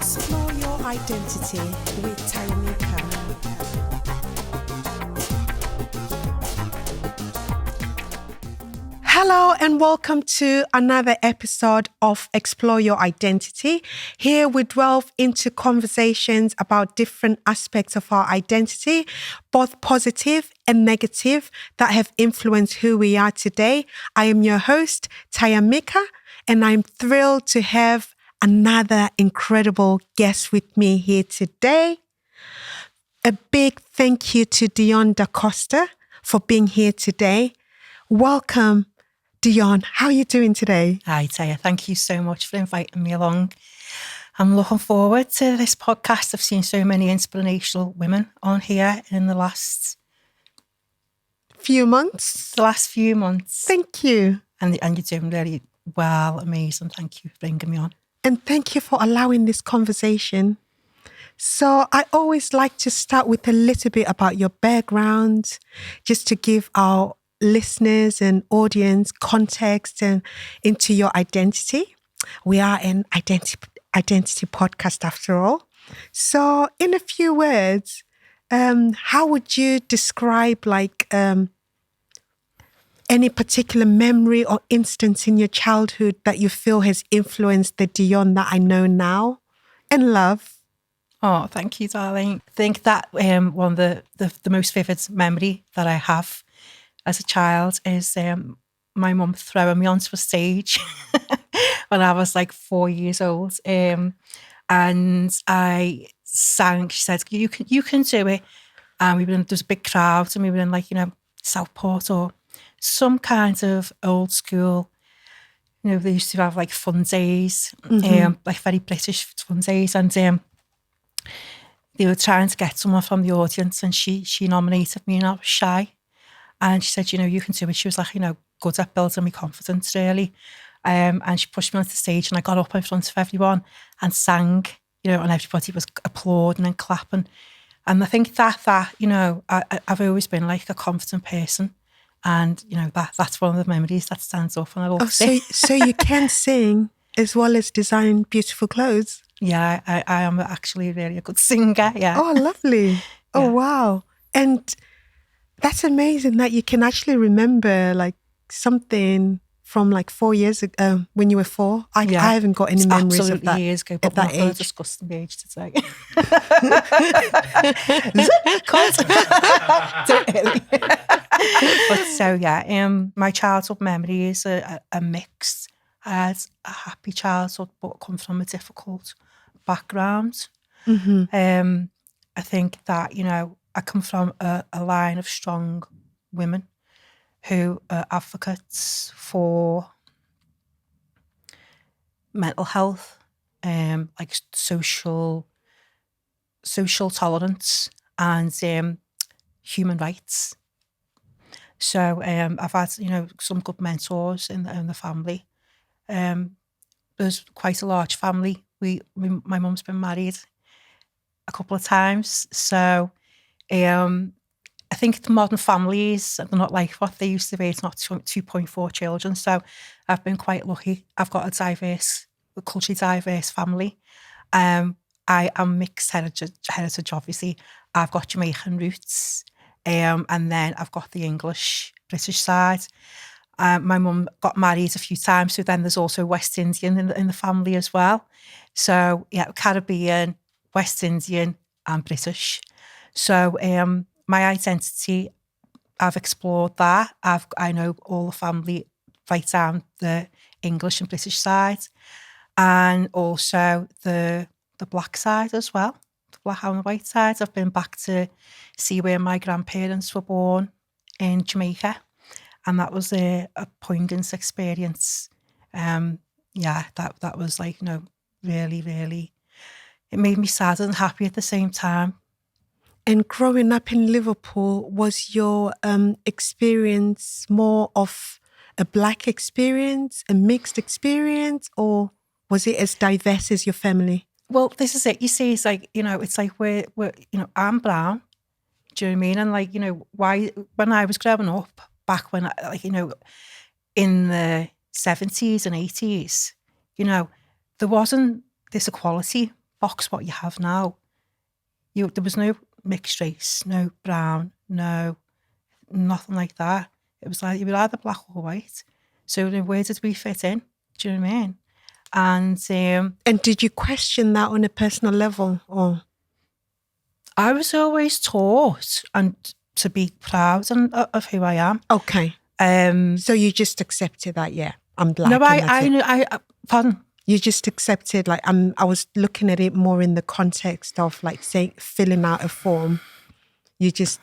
Explore your identity with Tayameaca. Hello and welcome to another episode of Explore Your Identity. Here we delve into conversations about different aspects of our identity, both positive and negative, that have influenced who we are today. I am your host, Tayameaca, and I'm thrilled to have another incredible guest with me here today. A big thank you to Dionne DaCosta for being here today. Welcome, Dionne. How are you doing today? Hi, Taya. Thank you so much for inviting me along. I'm looking forward to this podcast. I've seen so many inspirational women on here in the last few months. Thank you. And you're doing really well. Amazing. Thank you for bringing me on. And thank you for allowing this conversation. So I always like to start with a little bit about your background, just to give our listeners and audience context and into your identity. We are an identity podcast after all. So in a few words, how would you describe any particular memory or instance in your childhood that you feel has influenced the Dionne that I know now and love? Oh, thank you, darling. I think that one of the most vivid memory that I have as a child is my mum throwing me onto a stage when I was like 4 years old. And I sang. She said, you can do it. And there was a big crowd, and we were in Southport or some kind of old school, they used to have like fun days, like very British fun days. And they were trying to get someone from the audience, and she nominated me, and I was shy. And she said, you can do it. She was like, good at building my confidence, really. And she pushed me onto the stage, and I got up in front of everyone and sang, and everybody was applauding and clapping. And I think that I've always been like a confident person. And, that's one of the memories that stands up when I look at it. So you can sing as well as design beautiful clothes? Yeah, I am actually really a good singer, yeah. Oh, lovely. Yeah. Oh, wow. And that's amazing that you can actually remember like something from like 4 years ago when you were 4. I haven't got any memories of that. Years ago, but not a disgusting age to say. But so yeah, my childhood memories are mixed. I had a happy childhood, but come from a difficult background. Mm-hmm. I think that I come from a line of strong women who are advocates for mental health, like social tolerance and human rights. So I've had some good mentors in the family. There's quite a large family. My mum's been married a couple of times, so I think the modern families, they're not like what they used to be. It's not 2.4 children. So I've been quite lucky. I've got a culturally diverse family. I am mixed heritage, obviously. I've got Jamaican roots, and then I've got the British side. My mum got married a few times, so then there's also West Indian in the family as well. So yeah, Caribbean, West Indian and British. So my identity, I've explored that. I know all the family right down the English and British side, and also the black side as well, the black and the white side. I've been back to see where my grandparents were born in Jamaica, and that was a poignant experience. That was like, really, really, it made me sad and happy at the same time. And growing up in Liverpool, was your experience more of a black experience, a mixed experience, or was it as diverse as your family? Well, this is it. You see, it's like, it's like we're I'm brown. Do you know what I mean? And like, why, when I was growing up, back when, in the 70s and 80s, there wasn't this equality box what you have now. There was no mixed race, no brown, no nothing like that. It was like you were either black or white. So where did we fit in? Do you know what I mean? And did you question that on a personal level, or? I was always taught and to be proud of who I am. Okay. So you just accepted that, yeah, I'm black. No, I pardon. You just accepted, like, I was looking at it more in the context of, like, saying, filling out a form. You just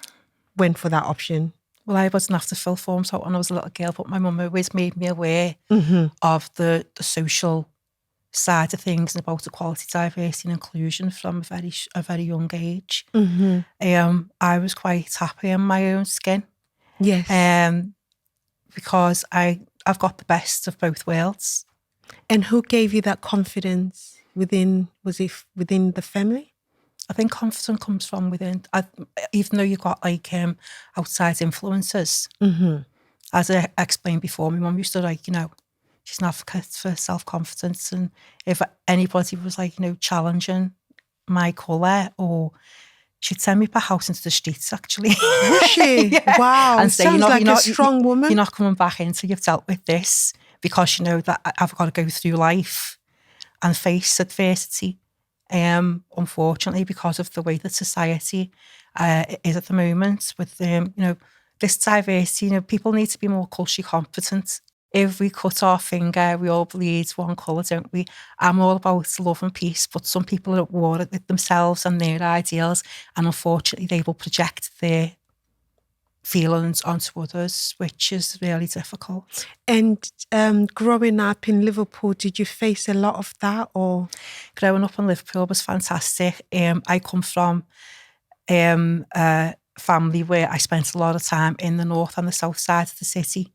went for that option. Well, I wasn't have to fill forms out when I was a little girl, but my mum always made me aware of the social side of things and about equality, diversity and inclusion from a very young age. I was quite happy in my own skin. Yes. Because I've got the best of both worlds. And who gave you that confidence was it within the family? I think confidence comes from within. Even though you've got like outside influences. As I explained before, my mum used to she's an advocate for self-confidence, and if anybody was challenging my colour, or she'd send me back out into the streets actually. Was she? Yeah. Wow. And say, sounds like a strong woman. You're not coming back until you've dealt with this, because you know that I've got to go through life and face adversity. Unfortunately, because of the way that society is at the moment with this diversity, people need to be more culturally competent. If we cut our finger, we all bleed one colour, don't we? I'm all about love and peace, but some people are at war with themselves and their ideals, and unfortunately they will project their feelings onto others, which is really difficult. And growing up in Liverpool, did you face a lot of that? Or growing up in Liverpool was fantastic. I come from a family where I spent a lot of time in the north and the south side of the city.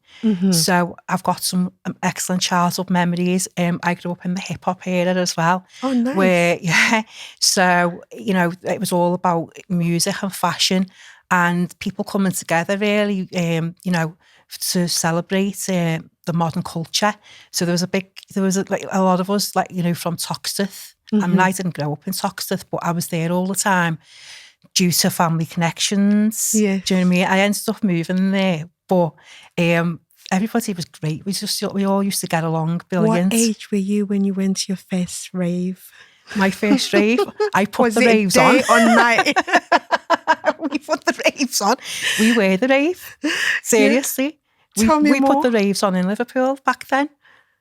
So I've got some excellent childhood memories. I grew up in the hip hop era as well. Oh, nice. Where, so, it was all about music and fashion and people coming together really, to celebrate the modern culture. So there was a lot of us, from Toxteth. I mean, I didn't grow up in Toxteth, but I was there all the time due to family connections. Yes. Do you know what I mean? I ended up moving there, but everybody was great. We all used to get along brilliant. What age were you when you went to your first rave? My first rave, I put Was the it raves day on. or night? We put the raves on. We were the rave. Seriously. Tell me we more. put the raves on in Liverpool back then.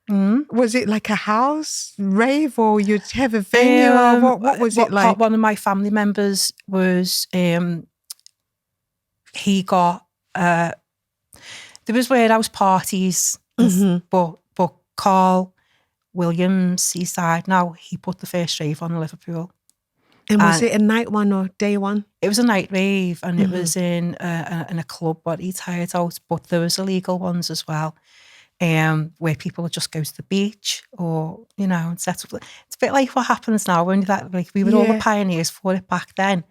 Was it like a house rave, or you'd have a venue, or what was it like? One of my family members was, he got, there was warehouse parties, but Carl Williams, he died now, he put the first rave on in Liverpool. And was it a night one or day one? It was a night rave, and it was in a club what he'd hired out, but there was illegal ones as well. Where people would just go to the beach or, and set up. It's a bit like what happens now, only that we were all the pioneers for it back then.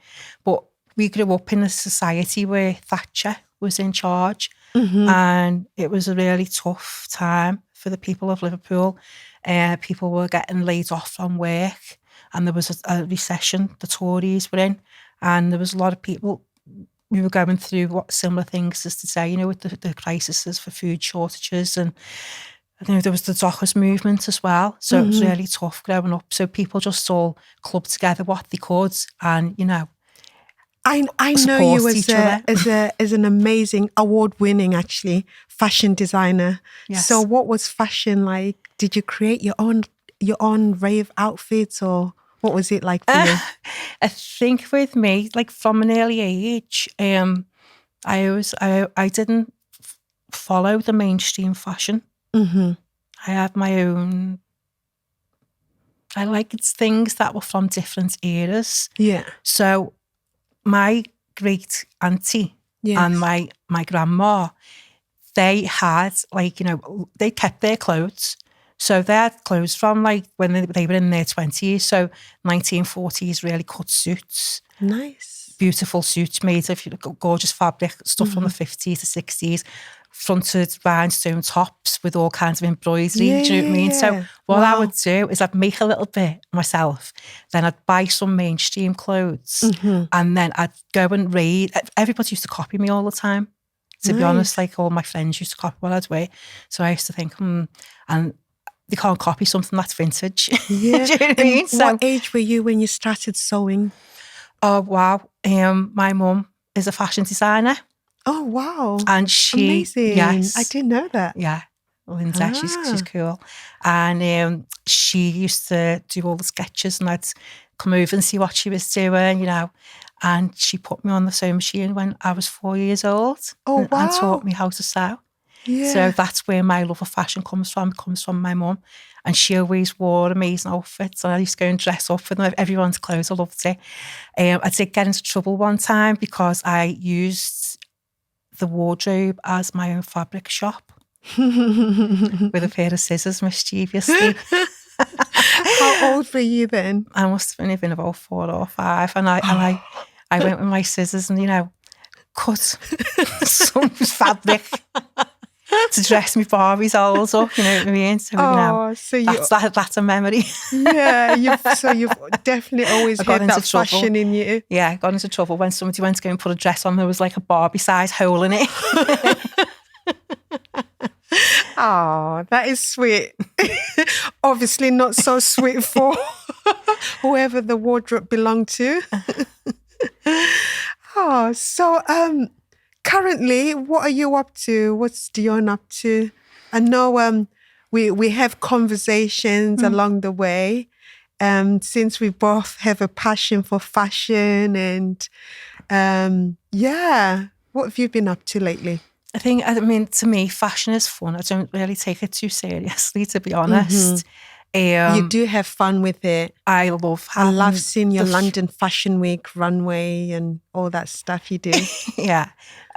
But we grew up in a society where Thatcher was in charge, and it was a really tough time for the people of Liverpool. People were getting laid off from work, and there was a recession the Tories were in, and there was a lot of people. We were going through similar things as to say, with the crises for food shortages, and there was the Dockers movement as well. So it was really tough growing up. So people just all clubbed together what they could, and I know you as an amazing award-winning actually fashion designer. Yes. So what was fashion like? Did you create your own rave outfits, or what was it like for you? I think with me, from an early age, I didn't follow the mainstream fashion. I had my own. I liked things that were from different eras. Yeah. So my great auntie and my grandma, they had they kept their clothes. So they had clothes from when they were in their 20s. So 1940s really cut suits. Nice. beautiful suits made of gorgeous fabric, stuff from the 50s to 60s, fronted rhinestone tops with all kinds of embroidery. Yeah, do you know what I mean? yeah. So what I would do is I'd make a little bit myself, then I'd buy some mainstream clothes, and then I'd go and read. Everybody used to copy me all the time, to be honest. Like, all my friends used to copy what I'd wear. So I used to think, and they can't copy something that's vintage. Yeah. Do you know what I mean? What age were you when you started sewing? Oh, wow. My mum is a fashion designer. Oh, wow. And she... Amazing. Yes. I didn't know that. Yeah. Linda, she's cool. And she used to do all the sketches, and I'd come over and see what she was doing, you know. And she put me on the sewing machine when I was 4 years old. Oh, wow. And taught me how to sew. Yeah. So that's where my love of fashion comes from my mum. And she always wore amazing outfits, and I used to go and dress up for them, everyone's clothes. I loved it. I did get into trouble one time because I used the wardrobe as my own fabric shop with a pair of scissors, mischievously. How old were you then? I must have only been about 4 or 5, and I went with my scissors and, you know, cut some fabric to dress me Barbie dolls up, you know what I mean? So, you know, so that's a memory. Yeah, you've definitely always had that fashion in you. Yeah, I got into trouble when somebody went to go and put a dress on, there was like a Barbie size hole in it. Oh, that is sweet. Obviously not so sweet for whoever the wardrobe belonged to. Oh, so currently, what are you up to? What's Dionne up to? I know we have conversations along the way, since we both have a passion for fashion, and yeah, what have you been up to lately? I mean, to me, fashion is fun. I don't really take it too seriously, to be honest. You do have fun with it. I love seeing your London Fashion Week runway and all that stuff you do. Yeah.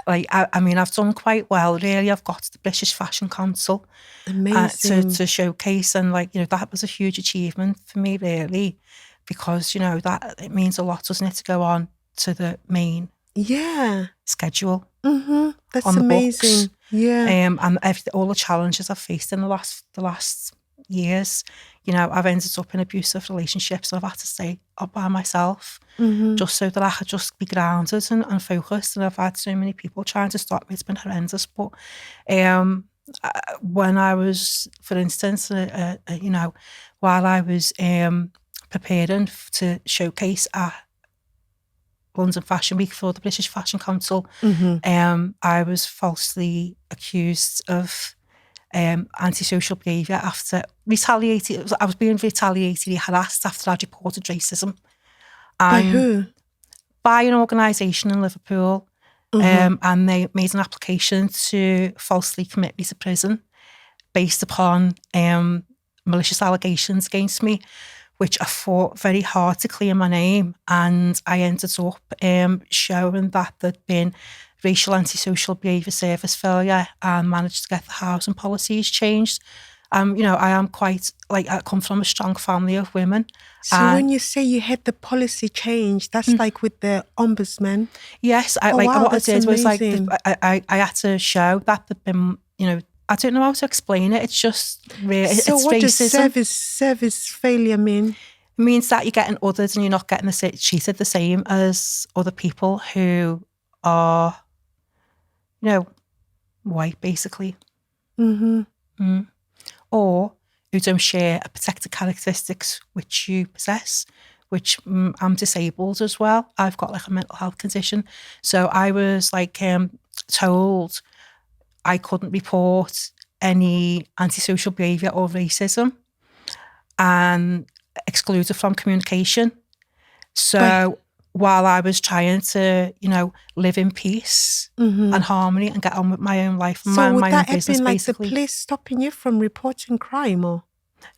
Like, I mean, I've done quite well, really. I've got the British Fashion Council to showcase, and, like, you know, that was a huge achievement for me, really, because, you know, that it means a lot, doesn't it, to go on to the main schedule. That's on the amazing. Books. Yeah. And all the challenges I've faced in the last years, you know, I've ended up in abusive relationships, and I've had to stay up by myself just so that I could just be grounded and focused. And I've had so many people trying to stop me. It's been horrendous. But when I was, for instance, you know, while I was preparing to showcase at London Fashion Week for the British Fashion Council, I was falsely accused of antisocial behaviour after retaliated. I was being retaliatory harassed after I'd reported racism. By who? By an organisation in Liverpool. And they made an application to falsely commit me to prison based upon malicious allegations against me, which I fought very hard to clear my name. And I ended up showing that there'd been racial antisocial behaviour service failure, and managed to get the housing policies changed. You know, I am quite, like, I come from a strong family of women. So when you say you had the policy change, that's like with the ombudsman? Yes. What I did was, like, I had to show that there'd been, you know, I don't know how to explain it. It's just really, so it's what racism. Does service failure mean? It means that you're getting othered and you're not getting treated the same as other people who are, you know, white, basically. Or who don't share protected characteristics which you possess, which I'm disabled as well. I've got, like, a mental health condition. So I was, like, told I couldn't report any antisocial behaviour or racism, and excluded from communication. So while I was trying to, you know, live in peace and harmony and get on with my own life and my own business, so would that have been, like, basically. the police stopping you from reporting crime, or?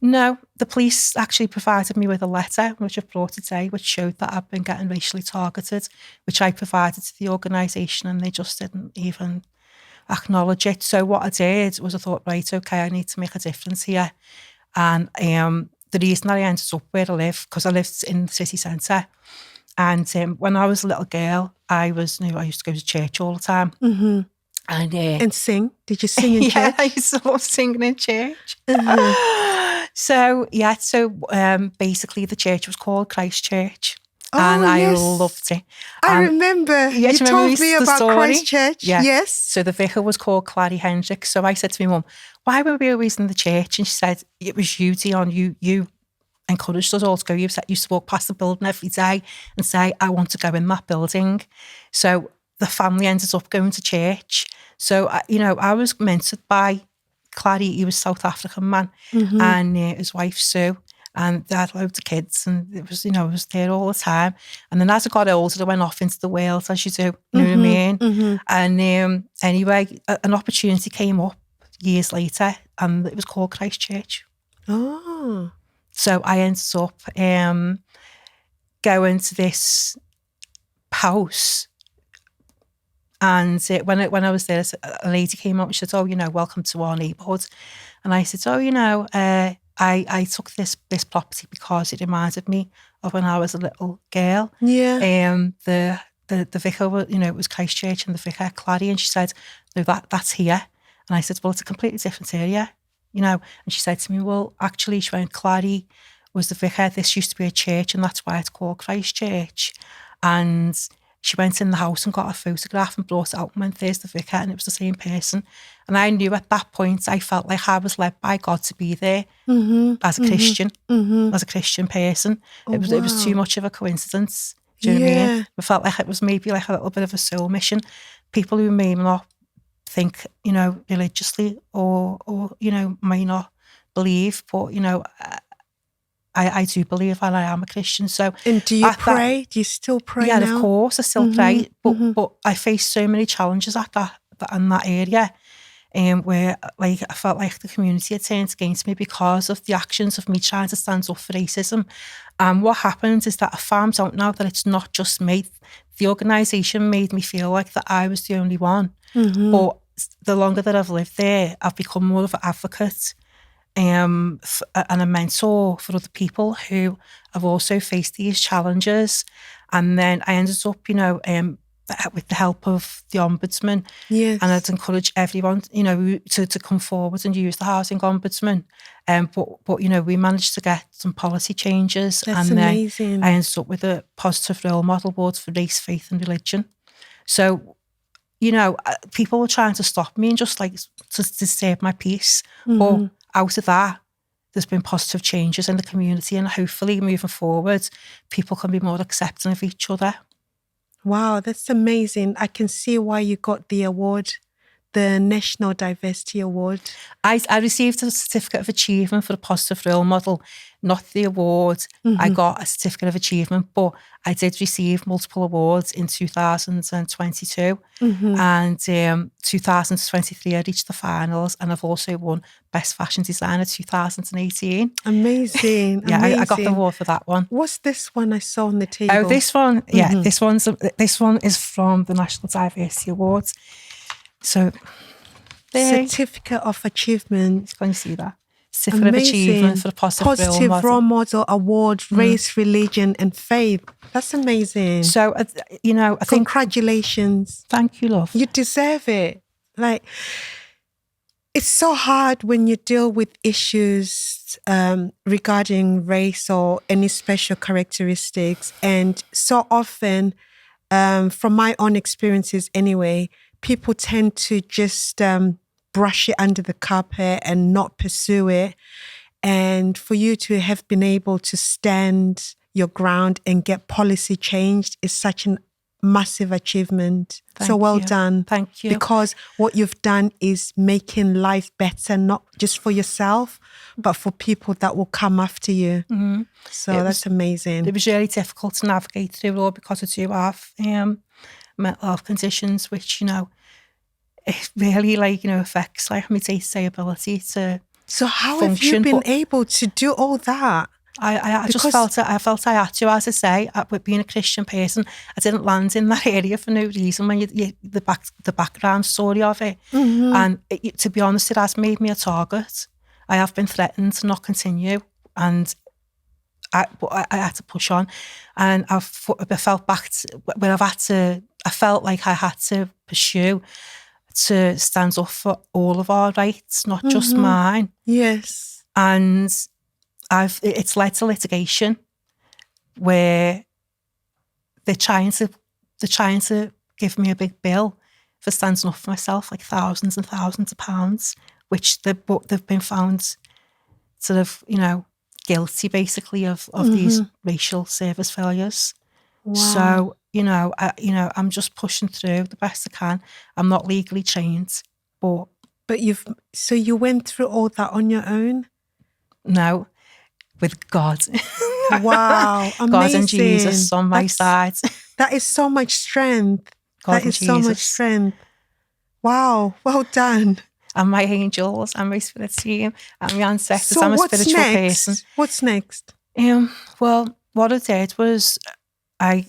No, the police actually provided me with a letter, which I've brought today, which showed that I've been getting racially targeted, which I provided to the organisation, and they just didn't even acknowledge it. So what I did was I thought, right, okay, I need to make a difference here. And the reason that I ended up where I live, because I lived in the city centre, And when I was a little girl, I used to go to church all the time. Mm-hmm. And sing? Did you sing in yeah, church? I used to love singing in church. Mm-hmm. So basically the church was called Christ Church. Oh, and I yes. loved it. I And remember. yeah, You told me the about story? Christchurch. Yeah. Yes. So the vicar was called Clary Hendricks. So I said to my mum, why were we always in the church? And she said, it was you, Dionne. You encouraged us all to go. You used to walk past the building every day and say, I want to go in that building. So the family ended up going to church. So, I was mentored by Clary. He was a South African man, and his wife Sue. And they had loads of kids, and it was, I was there all the time. And then as I got older, I went off into the world, as you do, you know what I mean? Mm-hmm. And anyway, an opportunity came up years later, and it was called Christ Church. Oh. So I ended up going to this house. And when I was there, a lady came up and she said, oh, welcome to our neighbourhood. And I said, I took this property because it reminded me of when I was a little girl. Yeah. The vicar, it was Christ Church, and the vicar, Clary, and she said, no, that's here. And I said, well, it's a completely different area, And she said to me, well, actually, she went, Clary was the vicar. This used to be a church, and that's why it's called Christ Church. And she went in the house and got a photograph and brought it out and went, there's the vicar, and it was the same person. And I knew at that point, I felt like I was led by God to be there as a Christian, as a Christian person. Oh, it was too much of a coincidence. Do you know what I mean? I felt like it was maybe like a little bit of a soul mission. People who may not think, religiously or may not believe, but, I do believe, and I am a Christian. So, and do you pray? Do you still pray? Yeah, now? Of course, I still pray. But I faced so many challenges at in that area, where I felt like the community had turned against me because of the actions of me trying to stand up for racism. And what happened is that I found out now that it's not just me. The organisation made me feel like that I was the only one. But the longer that I've lived there, I've become more of an advocate and a mentor for other people who have also faced these challenges. And then I ended up, with the help of the Ombudsman, yes. and I'd encourage everyone, to come forward and use the Housing Ombudsman. But we managed to get some policy changes. That's and amazing. Then I ended up with a positive role model board for race, faith and religion. So, people were trying to stop me and just like to disturb my peace. But out of that, there's been positive changes in the community, and hopefully moving forward, people can be more accepting of each other. Wow, that's amazing. I can see why you got the award, the National Diversity Award. I received a certificate of achievement for a positive role model, not the award. I got a certificate of achievement, but I did receive multiple awards in 2022 and 2023 I reached the finals, and I've also won Best Fashion Designer 2018. Amazing. Yeah, amazing. I got the award for that one. What's this one I saw on the table? Oh, this one? Yeah, this one is from the National Diversity Awards. So, Certificate of Achievement. Can you see that? Certificate of Achievement for the Positive Role Model Award, Race, Religion and Faith. That's amazing. So, I think... Congratulations. Thank you, love. You deserve it. Like, it's so hard when you deal with issues regarding race or any special characteristics. And so often, from my own experiences anyway, people tend to just brush it under the carpet and not pursue it. And for you to have been able to stand your ground and get policy changed is such a massive achievement. So well done. Thank you. Because what you've done is making life better, not just for yourself, but for people that will come after you. So that's amazing. It was really difficult to navigate through it all because I do have mental health conditions, which, it really affects my day-to-day ability to So how function. have you been able to do all that? I just felt I had to, as I say, with being a Christian person, I didn't land in that area for no reason. When the background story of it, and to be honest, it has made me a target. I have been threatened to not continue, and I had to push on, and I felt back to when I felt like I had to pursue to stand up for all of our rights, not just mine. Yes. And it's led to litigation where they're trying to give me a big bill for standing up for myself, like thousands and thousands of pounds, which they've been found sort of, guilty basically of these racial service failures. Wow. So, I'm just pushing through the best I can. I'm not legally trained, but you went through all that on your own? No, with God. Wow, amazing. God and Jesus on my side. That is so much strength. God and Jesus. So much strength. Wow, well done. And my angels and my spirit team and my ancestors. I'm a spiritual person. What's next? Well, what I did was I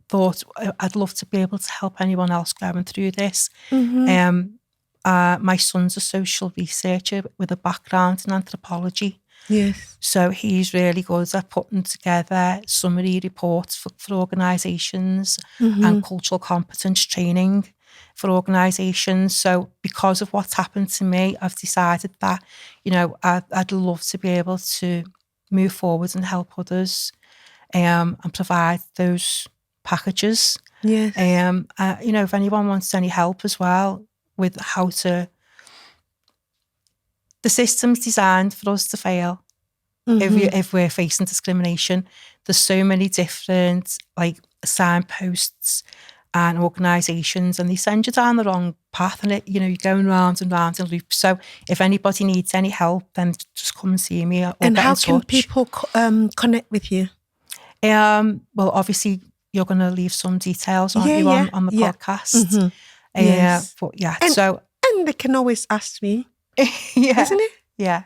thought I'd love to be able to help anyone else going through this. My son's a social researcher with a background in anthropology. Yes. So he's really good at putting together summary reports for organisations and cultural competence training for organisations. So because of what's happened to me, I've decided that, I'd love to be able to move forward and help others and provide those packages. Yes. If anyone wants any help as well with how to... The system's designed for us to fail if we're facing discrimination. There's so many different signposts and organisations, and they send you down the wrong path, and you're going round and round in loops. So if anybody needs any help, then just come and see me. And how can people connect with you? Well, obviously you're going to leave some details, aren't you, on the podcast? Yes. But yeah, and they can always ask me. Yeah, isn't it? Yeah.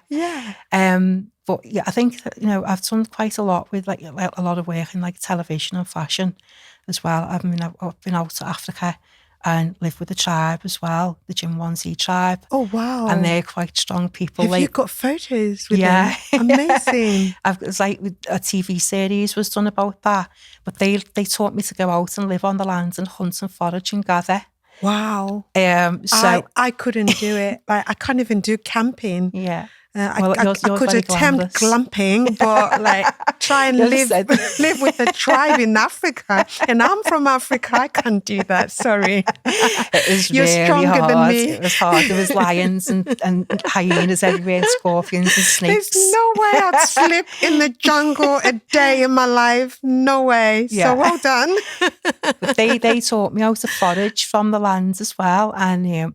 But yeah, I think that, I've done quite a lot with a lot of work in television and fashion as well. I've been out to Africa and lived with the tribe as well, the Jimwanzee tribe. Oh wow! And they're quite strong people. Have you got photos with them? Amazing. It's like a TV series was done about that, but they taught me to go out and live on the land and hunt and forage and gather. Wow. So I couldn't do it. I can't even do camping. Yeah. I could attempt glamping, but try and live with a tribe in Africa. And I'm from Africa. I can't do that. Sorry. It was You're really stronger hard. than me. It was hard. There was lions and hyenas everywhere, scorpions and snakes. There's no way I'd slip in the jungle a day in my life. No way. Yeah. So well done. But they taught me how to forage from the land as well, and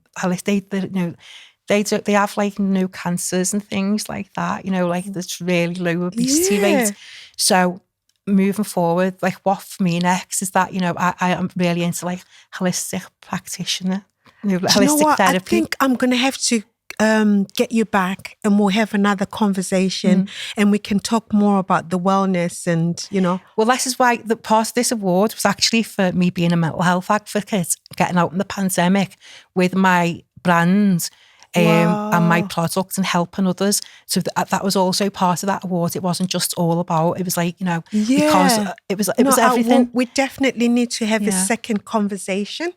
they have no cancers and things like that. There's really low obesity rate. So moving forward, what for me next is that I am really into holistic practitioner, holistic therapy. I think I'm going to have to get you back, and we'll have another conversation, and we can talk more about the wellness and Well, this is why the part of this award was actually for me being a mental health advocate, getting out in the pandemic with my brand. And my product and helping others. So that was also part of that award. It wasn't just all about, it was because it was everything. We definitely need to have a second conversation.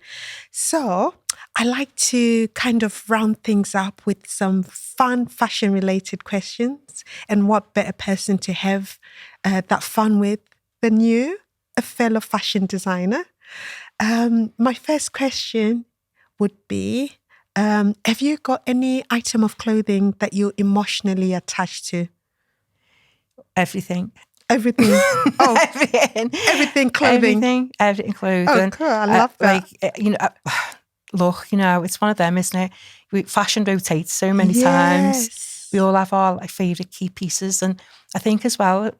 So I like to kind of round things up with some fun fashion related questions. And what better person to have that fun with than you, a fellow fashion designer. My first question would be, have you got any item of clothing that you're emotionally attached to? Everything. Oh, everything clothing. Everything clothing. Oh, cool. I love that. Look, it's one of them, isn't it? Fashion rotates so many times. We all have our favourite key pieces, and I think as well,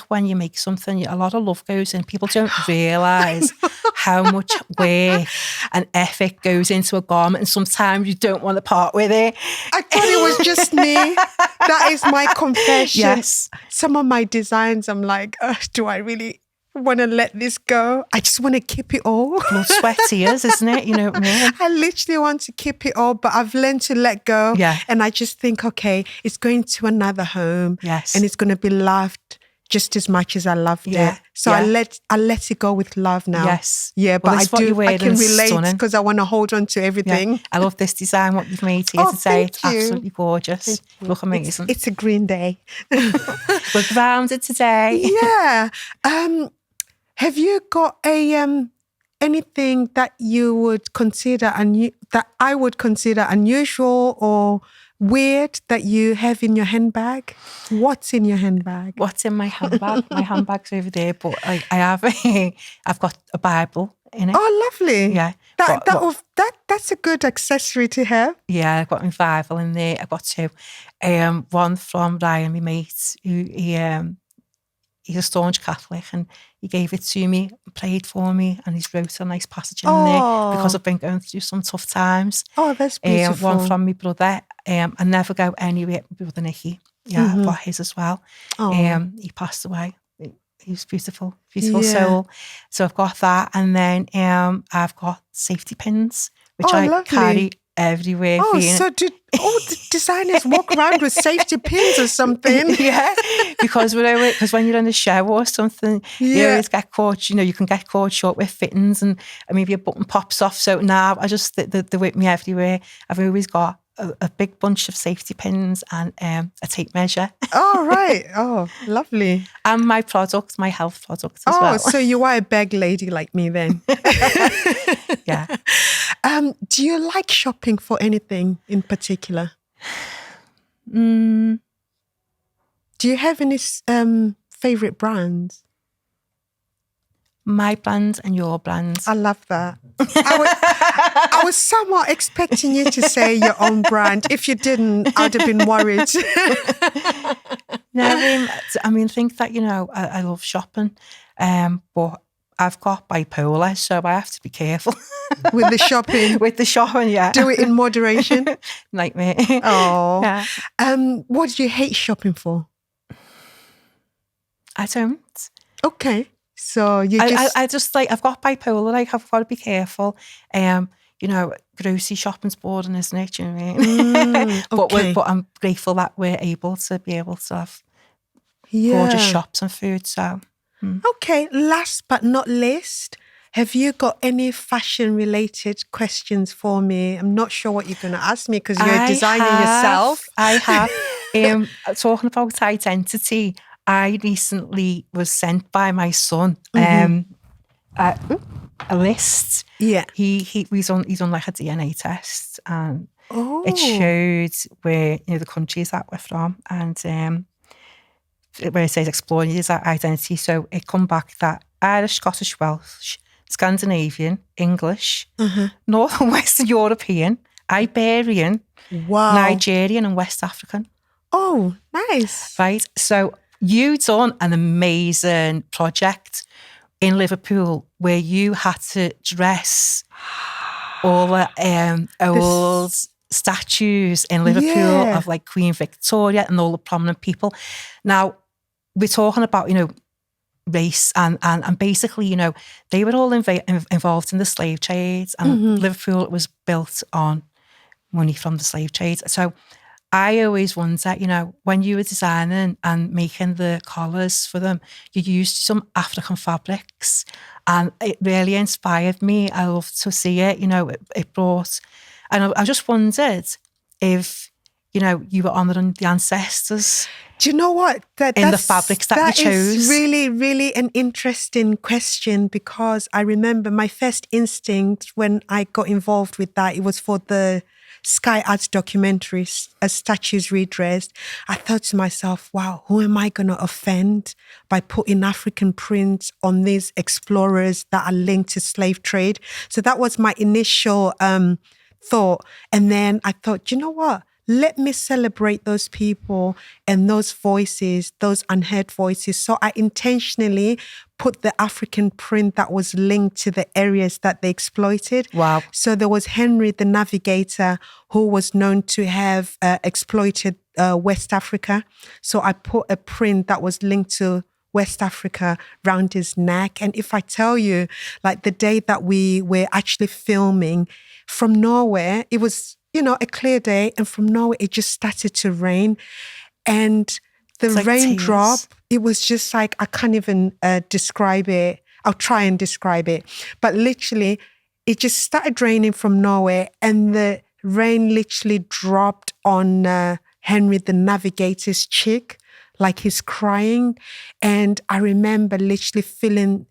when you make something, a lot of love goes in. People don't realise how much work and effort goes into a garment, and sometimes you don't want to part with it. I thought it was just me. That is my confession. Yes. Some of my designs, I'm like, do I really want to let this go. I just want to keep it all. Blood, sweat, tears, isn't it? You know what I mean? I literally want to keep it all, but I've learned to let go. Yeah. And I just think, okay, it's going to another home. Yes. And it's going to be loved just as much as I loved it. So I let it go with love now. Yes. Yeah, but I can relate stunning. because I want to hold on to everything. Yeah. I love this design, what you've made here today. It's absolutely gorgeous. Look amazing. It's a green day. We're grounded today. Yeah. Have you got anything that you would consider that I would consider unusual or weird that you have in your handbag? What's in your handbag? What's in my handbag? My handbag's over there, but I've got a Bible in it. Oh, lovely! Yeah, that's a good accessory to have. Yeah, I've got my Bible in there. I've got two. One from Ryan, my mate, who he's a staunch Catholic, and he gave it to me, prayed for me, and he's wrote a nice passage in there because I've been going through some tough times. Oh, that's beautiful. One from my brother. I never go anywhere with my brother Nicky. Yeah, I've got his as well. He passed away. He was beautiful soul. So I've got that, and then I've got safety pins, which I lovely. carry everywhere. So did all the designers walk around with safety pins or something? Yeah, because when you're in the shower or something, you always get caught. You can get caught short with fittings, and maybe a button pops off. So now I just they're with me everywhere. I've always got a big bunch of safety pins and a tape measure. Oh, right. Oh, lovely. And my health products as well. Oh, so you are a bag lady like me then. Yeah. Do you like shopping for anything in particular? Do you have any favorite brands? My brand and your brand. I love that. I was somewhat expecting you to say your own brand. If you didn't, I'd have been worried. No, I think that, I love shopping, but I've got bipolar, so I have to be careful. With the shopping? With the shopping, yeah. Do it in moderation? Nightmare. Oh. Yeah. What do you hate shopping for? I don't. Okay. So you I just I've got bipolar, I've got to be careful. Grocery shopping's boring, isn't it? Do you know what I mean? But I'm grateful that we're able to have gorgeous shops and food. So Okay, last but not least, have you got any fashion-related questions for me? I'm not sure what you're going to ask me because you're a designer yourself. I have. Talking about identity, I recently was sent by my son a list. Yeah. He's on like a DNA test, and it showed where the countries that we're from, and where it says exploring his identity. So it come back that Irish, Scottish, Welsh, Scandinavian, English, North and Western European, Iberian, Nigerian and West African. Oh, nice. Right. So you done an amazing project in Liverpool where you had to dress all the old statues in Liverpool of like Queen Victoria and all the prominent people. Now, we're talking about, race and basically, they were all involved in the slave trade, and Liverpool was built on money from the slave trade. So I always wonder, when you were designing and making the collars for them, you used some African fabrics, and it really inspired me. I love to see it, it brought, and I just wondered if, you were honouring the ancestors. Do you know what? In the fabrics that you chose. That is really, really an interesting question, because I remember my first instinct when I got involved with that, it was for the Sky Arts documentaries, as statues redressed. I thought to myself, wow, who am I going to offend by putting African prints on these explorers that are linked to slave trade? So that was my initial thought. And then I thought, you know what? Let me celebrate those people and those voices, those unheard voices. So I intentionally put the African print that was linked to the areas that they exploited. Wow. So there was Henry the Navigator, who was known to have exploited West Africa. So I put a print that was linked to West Africa round his neck. And if I tell you, like the day that we were actually filming from nowhere, it was, a clear day, and from nowhere it just started to rain. And the It's like raindrop, tears. it was just like, I can't even describe it. I'll try and describe it. But literally, it just started raining from nowhere, and the rain literally dropped on Henry the Navigator's cheek, like he's crying. And I remember literally feeling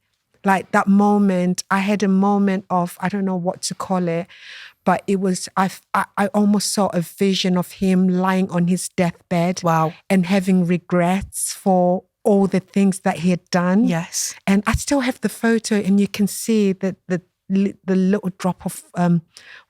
like that moment. I had a moment of, I don't know what to call it, but it was, I almost saw a vision of him lying on his deathbed. Wow. And having regrets for all the things that he had done. Yes. And I still have the photo, and you can see that the little drop of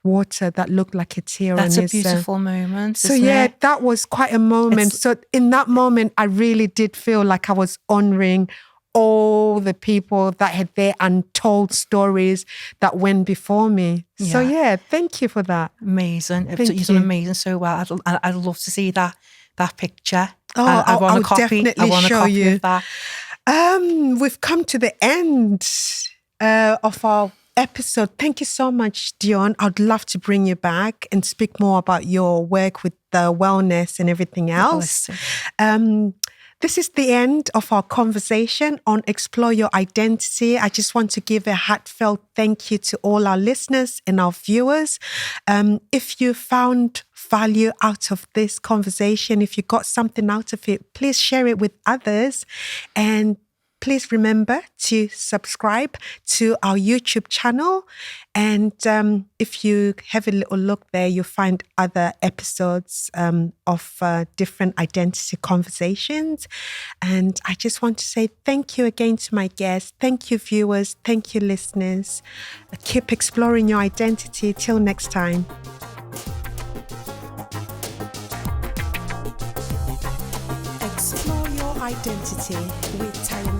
water that looked like a tear That's on a his... beautiful moment, So isn't yeah, it? that was quite a moment. So in that moment, I really did feel like I was honoring all the people that had their untold stories that went before me. So yeah, thank you for that. Amazing. Thank You've done you. amazing so well. I'd love to see that picture. Oh, I want I'll a copy. definitely I want a show copy you. of that. We've come to the end of our episode. Thank you so much, Dionne. I'd love to bring you back and speak more about your work with the wellness and everything else. This is the end of our conversation on Explore Your Identity. I just want to give a heartfelt thank you to all our listeners and our viewers. If you found value out of this conversation, if you got something out of it, please share it with others. And please remember to subscribe to our YouTube channel. And if you have a little look there, you'll find other episodes of different identity conversations. And I just want to say thank you again to my guests. Thank you, viewers. Thank you, listeners. Keep exploring your identity. Till next time. Explore Your Identity with Tayameaca